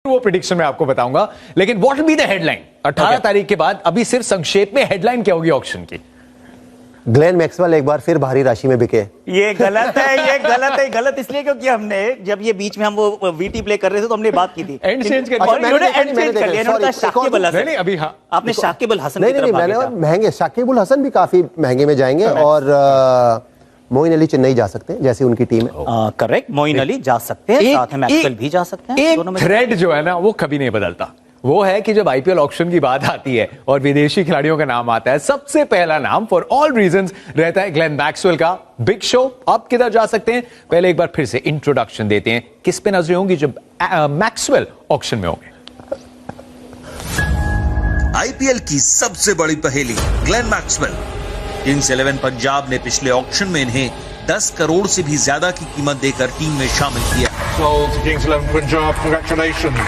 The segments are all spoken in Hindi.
वो प्रेडिक्शन मैं आपको बताऊंगा, लेकिन what will be the headline 18 तारीख के बाद? अभी सिर्फ संक्षेप में हेडलाइन क्या होगी ऑक्शन की? ग्लेन मैक्सवेल एक बार फिर भारी राशि में बिके। ये गलत है, ये गलत है। गलत इसलिए क्योंकि हमने जब ये बीच में हम वो वीटी प्ले कर रहे थे तो हमने बात की थी एंड चेंज कर लिया। शाकिबुल हसन, नहीं अभी हाँ आपने शाकिबुल हसन नहीं मैंने महंगे, शाकिबुल हसन भी काफी महंगे में जाएंगे और मोइन अली चेन्नई जा सकते हैं जैसी उनकी टीम है। करेक्ट, मोइन अली जा सकते हैं, साथ में मैक्सवेल भी जा सकते हैं। एक थ्रेड जो है ना वो कभी नहीं बदलता, वो है कि जब आईपीएल ऑक्शन की बात आती है और विदेशी खिलाड़ियों का नाम आता है, सबसे पहला नाम फॉर ऑल रीजंस रहता है ग्लेन मैक्सवेल का। बिग शो, आप किधर जा सकते हैं? पहले एक बार फिर से इंट्रोडक्शन देते हैं, किस पे नजरें होंगी जब मैक्सवेल ऑक्शन में होंगे। आईपीएल की सबसे बड़ी पहेली ग्लेन मैक्सवेल। किंग्स 11 पंजाब ने पिछले ऑक्शन में इन्हें 10 करोड़ से भी ज्यादा की कीमत देकर टीम में शामिल किया। Kings 11 Punjab, congratulations.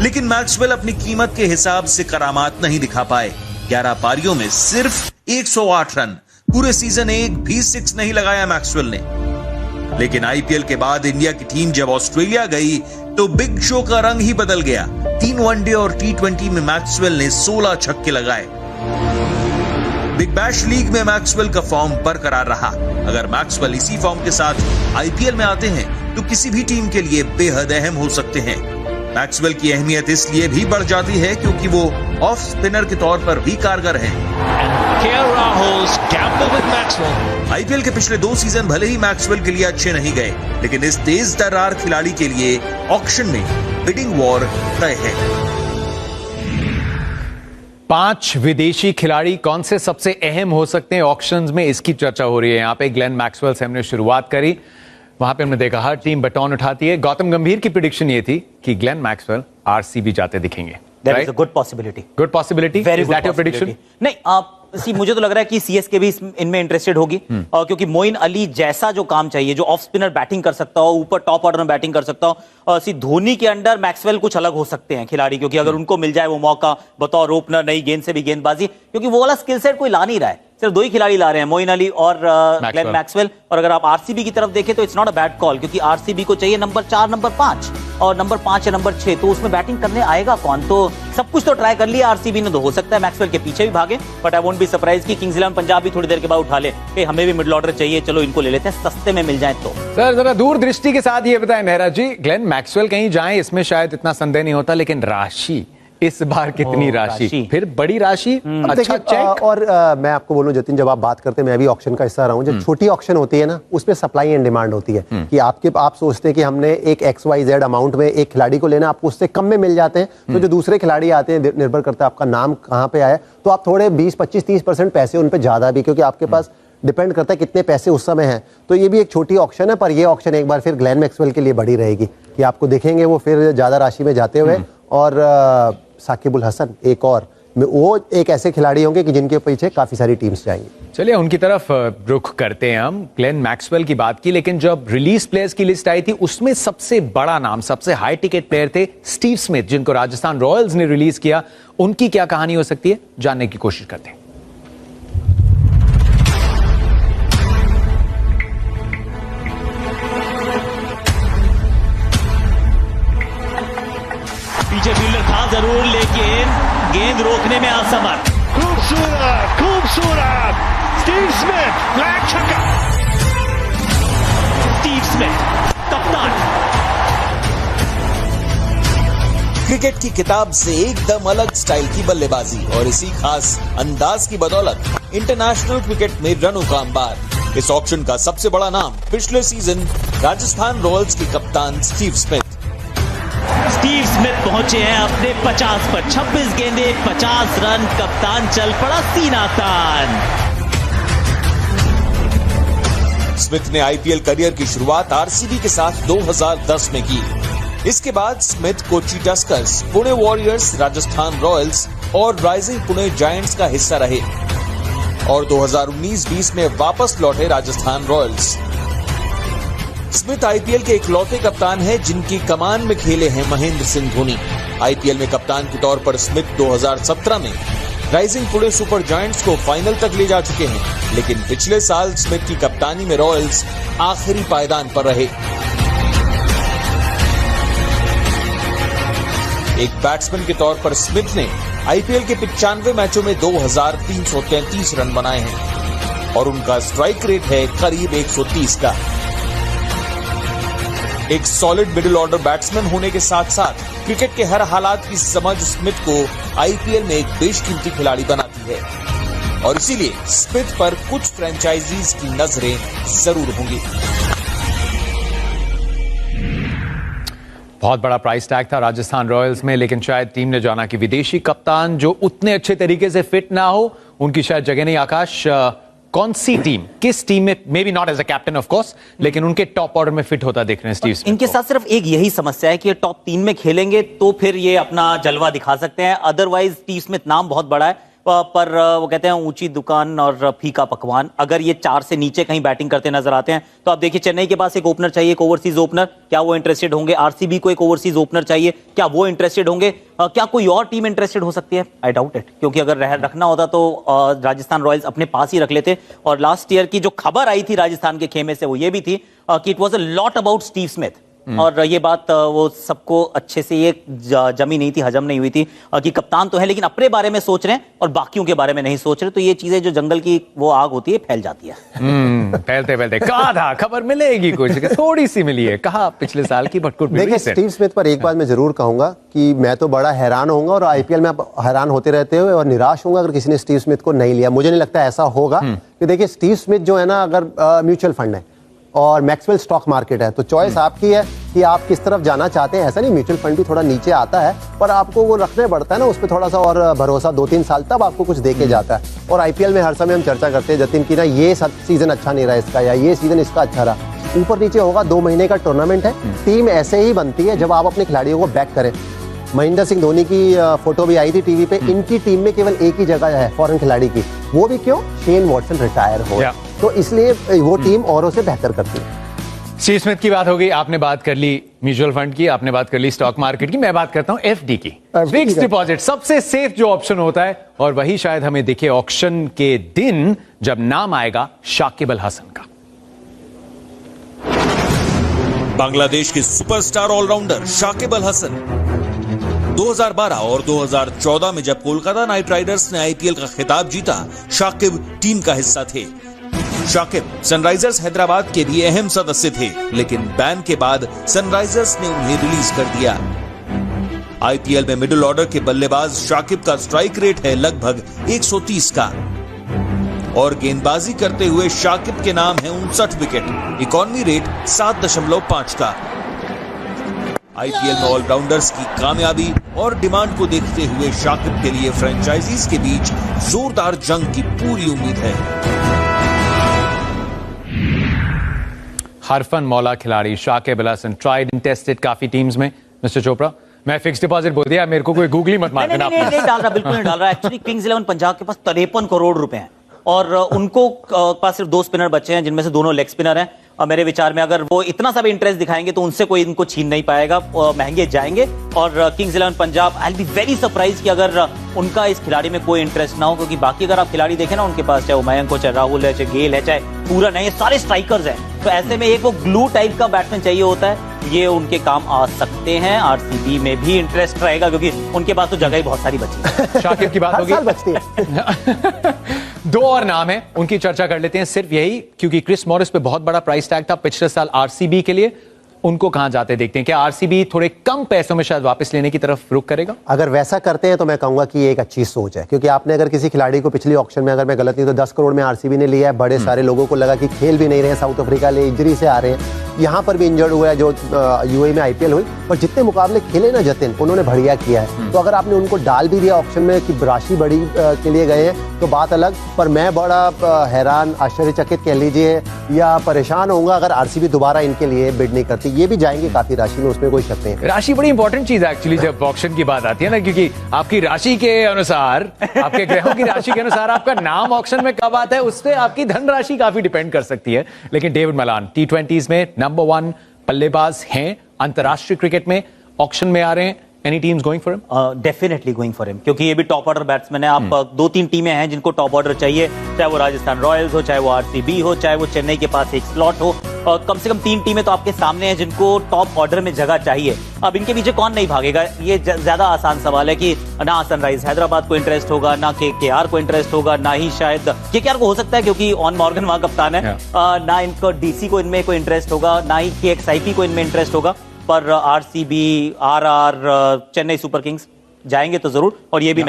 लेकिन मैक्सवेल अपनी कीमत के हिसाब से करामात नहीं दिखा पाए। 11 पारियों में सिर्फ 108 रन, पूरे सीजन एक भी सिक्स नहीं लगाया मैक्सवेल ने। लेकिन आईपीएल के बाद इंडिया की टीम जब ऑस्ट्रेलिया गई तो बिग शो का रंग ही बदल गया। 3 वनडे और T20 में मैक्सवेल ने 16 छक्के लगाए। बिग बैश लीग में मैक्सवेल का फॉर्म बरकरार रहा। अगर मैक्सवेल इसी फॉर्म के साथ आईपीएल में आते हैं तो किसी भी टीम के लिए बेहद अहम हो सकते हैं। मैक्सवेल की अहमियत इसलिए भी बढ़ जाती है क्योंकि वो ऑफ स्पिनर के तौर पर भी कारगर हैं। आईपीएल के पिछले 2 सीजन भले ही मैक्सवेल के लिए अच्छे नहीं गए, लेकिन इस तेज तर्रार खिलाड़ी के लिए ऑक्शन में बिडिंग वॉर तय है। 5 विदेशी खिलाड़ी कौन से सबसे अहम हो सकते हैं ऑक्शंस में, इसकी चर्चा हो रही है यहाँ पे। ग्लेन मैक्सवेल से हमने शुरुआत करी, वहां पे हमने देखा हर टीम बटन उठाती है। गौतम गंभीर की प्रेडिक्शन ये थी कि ग्लेन मैक्सवेल आरसीबी जाते दिखेंगे। There is a good possibility. Good possibility? Very Is good that your prediction? possibility. नहीं, आप मुझे तो लग रहा है कि सीएसके भी इनमें इंटरेस्टेड होगी, क्योंकि मोइन अली जैसा जो काम चाहिए, जो ऑफ स्पिनर बैटिंग कर सकता हो, ऊपर टॉप ऑर्डर में बैटिंग कर सकता हो, धोनी के अंडर मैक्सवेल कुछ अलग हो सकते हैं खिलाड़ी, क्योंकि अगर उनको मिल जाए वो मौका बतौर ओपनर, नई गेंद से भी गेंदबाजी, क्योंकि वो वाला स्किल सेट कोई ला नहीं रहा है। सिर्फ 2 ही खिलाड़ी ला रहे हैं, मोइन अली और ग्लेन मैक्सवेल। और अगर आप आरसीबी की तरफ देखें तो it's not a bad call, क्योंकि आरसीबी को चाहिए नंबर 4, नंबर 5 और नंबर 5 या नंबर 6, तो उसमें बैटिंग करने आएगा कौन? तो सब कुछ तो ट्राई कर लिया आरसीबी ने, तो हो सकता है मैक्सवेल के पीछे भी भागे, but I won't be surprise कि किंग्स 11 पंजाब भी थोड़ी देर के बाद उठा ले कि हमें भी मिडिल ऑर्डर चाहिए, चलो इनको ले लेते हैं, सस्ते में मिल जाए तो। सर जरा दूरदृष्टि के साथ ये बताएं मेहरा जी, ग्लेन मैक्सवेल कहीं जाएं इसमें शायद इतना संदेह नहीं होता, लेकिन राशि इस बार कितनी राशि? फिर बड़ी राशि, अच्छा चेक। और मैं आपको बोलूं जतिन, जब आप बात करते हैं, मैं भी ऑक्शन का हिस्सा रहा हूं, जब छोटी ऑक्शन होती है ना, उसमें सप्लाई एंड डिमांड होती है कि आप सोचते हैं कि हमने एक XYZ अमाउंट में एक खिलाड़ी को लेना, आपको उससे कम में मिल जाते हैं, तो जो दूसरे खिलाड़ी आते हैं, निर्भर करता है आपका नाम कहाँ पे आया, तो आप थोड़े 20, 25, 30% पैसे उन पर ज्यादा भी, क्योंकि आपके पास डिपेंड करता है कितने पैसे उस समय हैं। तो ये भी एक छोटी ऑक्शन है, पर ये ऑक्शन एक बार फिर ग्लेन मैक्सवेल के लिए बड़ी रहेगी कि आपको देखेंगे वो फिर ज्यादा राशि में जाते हुए। और साकिबुल हसन एक और, वो एक ऐसे खिलाड़ी होंगे कि जिनके पीछे काफी सारी टीम्स जाएंगी। चलिए उनकी तरफ रुख करते हैं हम। ग्लेन मैक्सवेल की बात की, लेकिन जब रिलीज प्लेयर्स की लिस्ट आई थी उसमें सबसे बड़ा नाम, सबसे हाई टिकट प्लेयर थे स्टीव स्मिथ, जिनको राजस्थान रॉयल्स ने रिलीज किया। उनकी क्या कहानी हो सकती है, जानने की कोशिश करते हैं। पीछे फील्डर था जरूर, लेकिन गेंद रोकने में असमर्थ। खूबसूरत, खूबसूरत स्टीव स्मिथ, ब्लैक छक्का। स्टीव स्मिथ कप्तान। क्रिकेट की किताब से एकदम अलग स्टाइल की बल्लेबाजी और इसी खास अंदाज की बदौलत इंटरनेशनल क्रिकेट में रनों का अंबार। इस ऑक्शन का सबसे बड़ा नाम पिछले सीजन राजस्थान रॉयल्स के कप्तान स्टीव स्मिथ। स्टीव स्मिथ पहुंचे हैं अपने 50 पर, 26 गेंदे 50 रन, कप्तान चल पड़ा सीना तान। स्मिथ ने आईपीएल करियर की शुरुआत आरसीबी के साथ 2010 में की। इसके बाद Smith Kochi Tuskers, Pune warriors, Rajasthan Royals और राइजिंग पुणे जायंट्स का हिस्सा रहे और 2019-20 में वापस लौटे राजस्थान रॉयल्स। स्मिथ आईपीएल के इकलौते कप्तान हैं जिनकी कमान में खेले हैं महेंद्र सिंह धोनी। आईपीएल में कप्तान के तौर पर स्मिथ 2017 में राइजिंग पुणे सुपर जायंट्स को फाइनल तक ले जा चुके हैं, लेकिन पिछले साल स्मिथ की कप्तानी में रॉयल्स आखिरी पायदान पर रहे। एक बैट्समैन के तौर पर स्मिथ ने आईपीएल के 95 मैचों में 2333 रन बनाए हैं और उनका स्ट्राइक रेट है करीब 130 का। एक सॉलिड मिडिल ऑर्डर बैट्समैन होने के साथ साथ क्रिकेट के हर हालात की समझ स्मिथ को आईपीएल में एक बेशकीमती खिलाड़ी बनाती है और इसीलिए स्मिथ पर कुछ फ्रेंचाइजीज की नजरें जरूर होंगी। बहुत बड़ा प्राइस टैग था राजस्थान रॉयल्स में, लेकिन शायद टीम ने जाना कि विदेशी कप्तान जो उतने अच्छे तरीके से फिट ना हो उनकी शायद जगह नहीं। आकाश, कौन सी टीम, किस टीम में, may be not as a captain of course, लेकिन उनके टॉप ऑर्डर में फिट होता देख रहे हैं स्टीव स्मिथ इनके को? साथ सिर्फ एक यही समस्या है कि ये टॉप 3 में खेलेंगे तो फिर ये अपना जलवा दिखा सकते हैं। अदरवाइज स्टीव स्मिथ नाम बहुत बड़ा है, पर वो कहते हैं ऊंची दुकान और फीका पकवान। अगर ये 4 से नीचे कहीं बैटिंग करते नजर आते हैं तो आप देखिए, चेन्नई के पास एक ओपनर चाहिए, एक ओवरसीज ओपनर, क्या वो इंटरेस्टेड होंगे? आरसीबी को एक ओवरसीज ओपनर चाहिए, क्या वो इंटरेस्टेड होंगे? क्या कोई और टीम इंटरेस्टेड हो सकती है? आई डाउट इट, क्योंकि अगर रखना होता तो राजस्थान रॉयल्स अपने पास ही रख लेते। और लास्ट ईयर की जो खबर आई थी राजस्थान के खेमे से वो ये भी थी कि it was a lot about Steve Smith, और ये बात वो सबको अच्छे से ये जमी नहीं थी, हजम नहीं हुई थी कि कप्तान तो है लेकिन अपने बारे में सोच रहे हैं और बाकियों के बारे में नहीं सोच रहे। तो ये चीजें जो जंगल की वो आग होती है फैल जाती है। फैलते फैलते कहा था खबर मिलेगी कुछ, थोड़ी सी मिली है, कहा पिछले साल की बटकुट। देखिए, स्टीव स्मिथ पर एक बात मैं जरूर कहूंगा कि मैं तो बड़ा हैरान होऊंगा और आईपीएल में आप हैरान होते रहते हो और निराश होऊंगा अगर किसी ने स्टीव स्मिथ को नहीं लिया। मुझे नहीं लगता ऐसा होगा कि देखिए, स्टीव स्मिथ जो है ना, अगर म्यूचुअल फंड है और मैक्सवेल स्टॉक मार्केट है तो चॉइस आपकी है कि आप किस तरफ जाना चाहते हैं। ऐसा नहीं, म्यूचुअल फंड भी थोड़ा नीचे आता है पर आपको वो रखना पड़ता है ना उस पर थोड़ा सा और भरोसा, 2-3 साल तब आपको कुछ दे के जाता है। और आईपीएल में हर समय हम चर्चा करते हैं जतिन की ना, ये सीजन अच्छा नहीं रहा इसका या ये सीजन इसका अच्छा रहा, ऊपर नीचे होगा। 2 महीने का टूर्नामेंट है, टीम ऐसे ही बनती है जब आप अपने खिलाड़ियों को बैक करें। महेंद्र सिंह धोनी की फोटो भी आई थी टीवी पे, इनकी टीम में केवल एक ही जगह है फॉरेन खिलाड़ी की, वो भी क्यों? शेन वॉटसन रिटायर हो, तो इसलिए वो टीम औरों से बेहतर करती है। स्टीव स्मिथ की बात हो गई, आपने बात कर ली म्यूचुअल फंड की, आपने बात कर ली स्टॉक मार्केट की, मैं बात करता हूं एफडी की। फिक्स्ड डिपॉजिट सबसे सेफ जो ऑप्शन होता है, और वही शायद हमें दिखे ऑक्शन के दिन जब नाम आएगा शाकिब अल हसन का। बांग्लादेश के सुपरस्टार ऑलराउंडर शाकिब अल हसन 2012 और 2014 में जब कोलकाता नाइट राइडर्स ने आईपीएल का खिताब जीता, शाकिब टीम का हिस्सा थे। शाकिब सनराइजर्स हैदराबाद के भी अहम सदस्य थे, लेकिन बैन के बाद सनराइजर्स ने उन्हें रिलीज कर दिया। आईपीएल में मिडिल ऑर्डर के बल्लेबाज शाकिब का स्ट्राइक रेट है लगभग 130 का और गेंदबाजी करते हुए शाकिब के नाम है 59 विकेट, इकॉनमी रेट 7.5 का। आईपीएल में ऑलराउंडर्स की कामयाबी और डिमांड को देखते हुए शाकिब के लिए फ्रेंचाइजीज के बीच जोरदार जंग की पूरी उम्मीद है। हरफन मौला खिलाड़ी Shakib Al Hasan, tried and tested काफी टीम्स में। मिस्टर चोपड़ा, मैं फिक्स डिपॉजिट बोल दिया, मेरे को कोई गूगली मत मार देना। नहीं डाल रहा, बिल्कुल नहीं डाल रहा। एक्चुअली किंग्स 11 पंजाब के पास 53 करोड़ रुपए हैं और उनको पास सिर्फ 2 स्पिनर बचे हैं जिनमें से दोनों लेग स्पिनर हैं। और मेरे विचार में अगर वो इतना सा भी इंटरेस्ट दिखाएंगे तो उनसे कोई इनको छीन नहीं पाएगा, महंगे जाएंगे। और Kings 11 Punjab, I will be very surprise कि अगर उनका इस खिलाड़ी में कोई इंटरेस्ट ना हो, क्योंकि बाकी अगर आप खिलाड़ी देखें ना उनके पास, चाहे वो मयंक हो, चाहे राहुल है, चाहे गेल है, चाहे पूरन है, ये सारे स्ट्राइकर्स हैं। तो ऐसे में एक वो ग्लू टाइप का बैट्समैन चाहिए होता है, ये उनके काम आ सकते हैं। आरसीबी में भी इंटरेस्ट रहेगा क्योंकि उनके पास तो जगह ही बहुत सारी बची है। शाकिब की बात होगी, बचती है। 2 और नाम है, उनकी चर्चा कर लेते हैं सिर्फ यही, क्योंकि क्रिस मॉरिस पे बहुत बड़ा प्राइस टैग था पिछले साल आरसीबी के लिए। उनको कहां जाते देखते हैं, क्या आरसीबी थोड़े कम पैसों में शायद वापस लेने की तरफ रुख करेगा? अगर वैसा करते हैं तो मैं कहूंगा कि ये एक अच्छी सोच है, क्योंकि आपने अगर किसी खिलाड़ी को पिछली ऑक्शन में, अगर मैं गलत नहीं तो 10 करोड़ में आरसीबी ने लिया है, बड़े सारे लोगों को लगा कि खेल भी नहीं रहे, साउथ अफ्रीका ले इंजरी से आ रहे हैं, यहाँ पर भी इंजर्ड हुआ है जो यूएई में आईपीएल हुई, और जितने मुकाबले खेले ना जतिन, उन्होंने बढ़िया किया है। तो अगर आपने उनको डाल भी दिया ऑक्शन में कि राशि बड़ी के लिए गए हैं तो बात अलग, पर मैं बड़ा हैरान, आश्चर्यचकित कह लीजिए या परेशान होऊंगा अगर आरसीबी दोबारा इनके लिए बिड नहीं करती। ये भी जाएंगे काफी राशि में, उसमें कोई शक नहीं है। राशि बड़ी इंपॉर्टेंट चीज है एक्चुअली जब ऑक्शन की बात आती है ना, क्योंकि आपकी राशि के अनुसार, आपके ग्रहों की राशि के अनुसार आपका नाम ऑक्शन में कब आता है, उससे आपकी धनराशि काफी डिपेंड कर सकती है। लेकिन डेविड मलान T20s में नंबर 1 बल्लेबाज हैं, अंतरराष्ट्रीय क्रिकेट में ऑक्शन में आ रहे हैं। Any teams going for him? Definitely going for him, क्योंकि ये भी टॉप ऑर्डर बैट्समैन है। आप 2-3 टीमें हैं जिनको टॉप ऑर्डर चाहिए, चाहे वो राजस्थान रॉयल्स हो, चाहे वो आरसीबी हो, चाहे वो चेन्नई के पास एक स्लॉट हो, कम से कम 3 टीमें तो आपके सामने हैं जिनको टॉप ऑर्डर में जगह चाहिए। अब इनके पीछे कौन नहीं भागेगा, ये ज्यादा आसान सवाल है कि ना सनराइज हैदराबाद को इंटरेस्ट होगा, ना केकेआर को इंटरेस्ट होगा, ना ही शायद केकेआर को हो सकता है क्योंकि ऑन मॉर्गन वहां कप्तान है, ना इनको डीसी को इनमें कोई इंटरेस्ट होगा, ना ही केएक्सआईपी को इनमें इंटरेस्ट होगा। पर RCB, RR, Chennai super Kings जाएंगे तो जरूर, और ये भी